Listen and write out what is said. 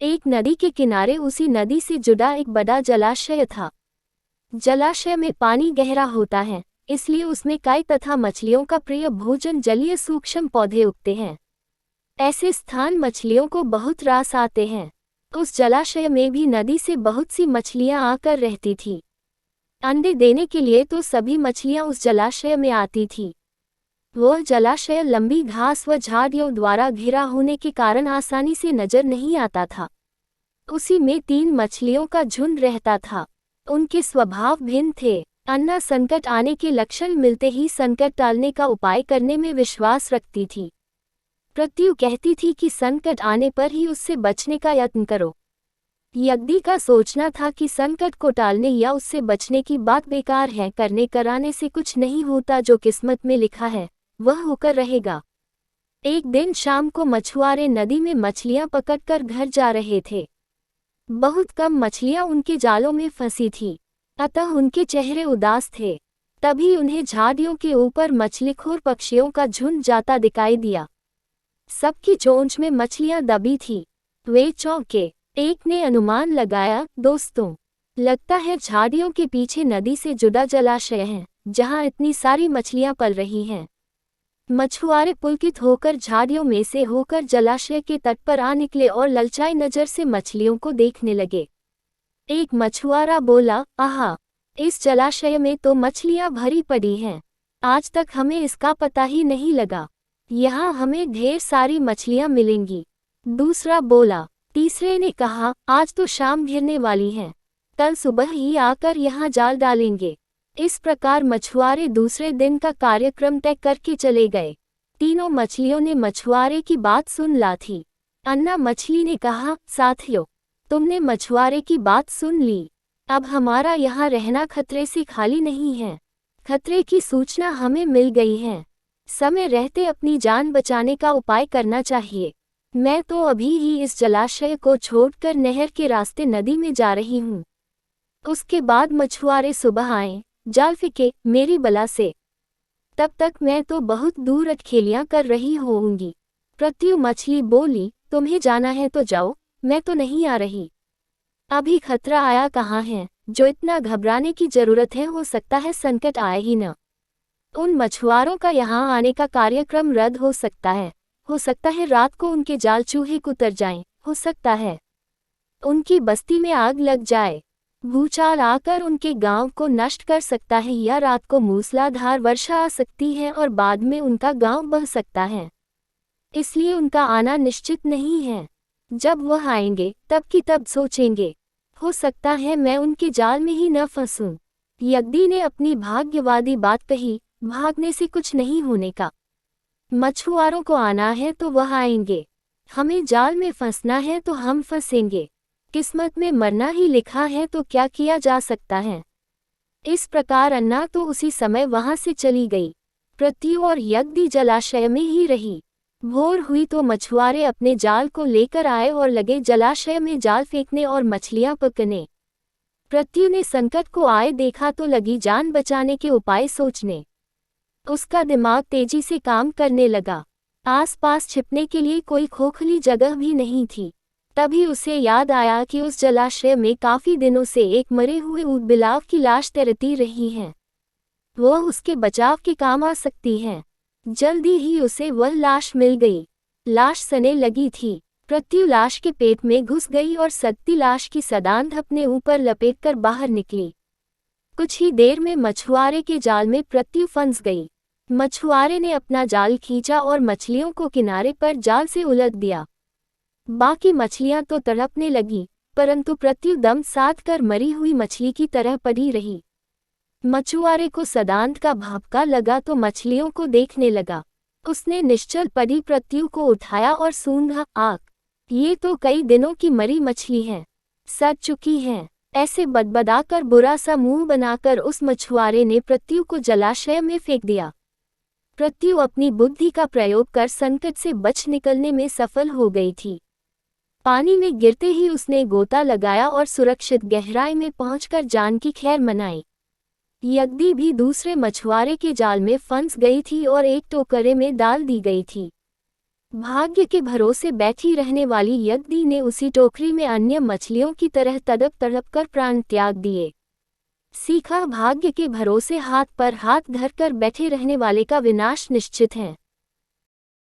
एक नदी के किनारे उसी नदी से जुड़ा एक बड़ा जलाशय था। जलाशय में पानी गहरा होता है, इसलिए उसमें काई तथा मछलियों का प्रिय भोजन जलीय सूक्ष्म पौधे उगते हैं। ऐसे स्थान मछलियों को बहुत रास आते हैं। उस जलाशय में भी नदी से बहुत सी मछलियां आकर रहती थीं। अंडे देने के लिए तो सभी मछलियां उस जलाशय में आती थीं। वह जलाशय लंबी घास व झाड़ियों द्वारा घिरा होने के कारण आसानी से नजर नहीं आता था। उसी में 3 मछलियों का झुंड रहता था। उनके स्वभाव भिन्न थे। अन्ना संकट आने के लक्षण मिलते ही संकट टालने का उपाय करने में विश्वास रखती थी। प्रत्यु कहती थी कि संकट आने पर ही उससे बचने का यत्न करो। यज्ञी का सोचना था कि संकट को टालने या उससे बचने की बात बेकार है, करने कराने से कुछ नहीं होता, जो किस्मत में लिखा है वह होकर रहेगा। एक दिन शाम को मछुआरे नदी में मछलियां पकड़कर घर जा रहे थे। बहुत कम मछलियां उनके जालों में फंसी थीं, अतः उनके चेहरे उदास थे। तभी उन्हें झाड़ियों के ऊपर मछलीखोर पक्षियों का झुंड जाता दिखाई दिया। सबकी चोंच में मछलियां दबी थीं। वे चौंके। एक ने अनुमान लगाया, दोस्तों, लगता है झाड़ियों के पीछे नदी से जुड़ा जलाशय है, जहां इतनी सारी मछलियां पल रही हैं। मछुआरे पुलकित होकर झाड़ियों में से होकर जलाशय के तट पर आ निकले और ललचाई नजर से मछलियों को देखने लगे। एक मछुआरा बोला, आहा, इस जलाशय में तो मछलियां भरी पड़ी हैं। आज तक हमें इसका पता ही नहीं लगा। यहाँ हमें ढेर सारी मछलियां मिलेंगी। दूसरा बोला। तीसरे ने कहा, आज तो शाम घिरने वाली है, कल सुबह ही आकर यहाँ जाल डालेंगे। इस प्रकार मछुआरे दूसरे दिन का कार्यक्रम तय करके चले गए। तीनों मछलियों ने मछुआरे की बात सुन ला थी। अन्ना मछली ने कहा, साथियों, तुमने मछुआरे की बात सुन ली। अब हमारा यहाँ रहना खतरे से खाली नहीं है। खतरे की सूचना हमें मिल गई है। समय रहते अपनी जान बचाने का उपाय करना चाहिए। मैं तो अभी ही इस जलाशय को छोड़कर नहर के रास्ते नदी में जा रही हूँ। उसके बाद मछुआरे सुबह आए, जाल फेंके मेरी बला से। तब तक मैं तो बहुत दूर अटखेलियां कर रही होऊंगी। प्रत्यु मछली बोली, तुम्हें जाना है तो जाओ, मैं तो नहीं आ रही। अभी खतरा आया कहाँ है, जो इतना घबराने की जरूरत है। हो सकता है संकट आए ही न। उन मछुआरों का यहाँ आने का कार्यक्रम रद्द हो सकता है। हो सकता है रात को उनके जाल चूहे कुतर जाएं। हो सकता है उनकी बस्ती में आग लग जाए, भूचाल आकर उनके गांव को नष्ट कर सकता है, या रात को मूसलाधार वर्षा आ सकती है और बाद में उनका गांव बह सकता है। इसलिए उनका आना निश्चित नहीं है। जब वह आएंगे तब की तब सोचेंगे। हो सकता है मैं उनके जाल में ही न फंसूं। यज्ञी ने अपनी भाग्यवादी बात कही, भागने से कुछ नहीं होने का। मछुआरों को आना है तो वह आएंगे, हमें जाल में फंसना है तो हम फंसेंगे। किस्मत में मरना ही लिखा है तो क्या किया जा सकता है। इस प्रकार अन्ना तो उसी समय वहां से चली गई। प्रत्यु और यज्ञी जलाशय में ही रही। भोर हुई तो मछुआरे अपने जाल को लेकर आए और लगे जलाशय में जाल फेंकने और मछलियां पकड़ने। प्रत्यु ने संकट को आए देखा तो लगी जान बचाने के उपाय सोचने। उसका दिमाग तेजी से काम करने लगा। आसपास छिपने के लिए कोई खोखली जगह भी नहीं थी। तभी उसे याद आया कि उस जलाशय में काफी दिनों से एक मरे हुए ऊदबिलाव की लाश तैरती रही है। वह उसके बचाव के काम आ सकती है। जल्दी ही उसे वह लाश मिल गई। लाश सने लगी थी। प्रत्यु लाश के पेट में घुस गई और सदती लाश की सदांध अपने ऊपर लपेटकर बाहर निकली। कुछ ही देर में मछुआरे के जाल में प्रत्यु फंस गई। मछुआरे ने अपना जाल खींचा और मछलियों को किनारे पर जाल से उलट दिया। बाकी मछलियां तो तड़पने लगी, परंतु प्रत्यु दम साध कर मरी हुई मछली की तरह पड़ी रही। मछुआरे को सदांत का भापका लगा तो मछलियों को देखने लगा। उसने निश्चल पड़ी प्रत्यु को उठाया और सूंघा, आग, ये तो कई दिनों की मरी मछली है, सड़ चुकी है। ऐसे बदबदाकर बुरा सा मुंह बनाकर उस मछुआरे ने प्रत्यु को जलाशय में फेंक दिया। प्रत्यु अपनी बुद्धि का प्रयोग कर संकट से बच निकलने में सफल हो गई थी। पानी में गिरते ही उसने गोता लगाया और सुरक्षित गहराई में पहुंचकर जान की खैर मनाई। यज्ञी भी दूसरे मछुआरे के जाल में फंस गई थी और एक टोकरे में डाल दी गई थी। भाग्य के भरोसे बैठी रहने वाली यज्ञी ने उसी टोकरी में अन्य मछलियों की तरह तड़प तड़प कर प्राण त्याग दिए। सीखा, भाग्य के भरोसे हाथ पर हाथ धरकर बैठे रहने वाले का विनाश निश्चित है।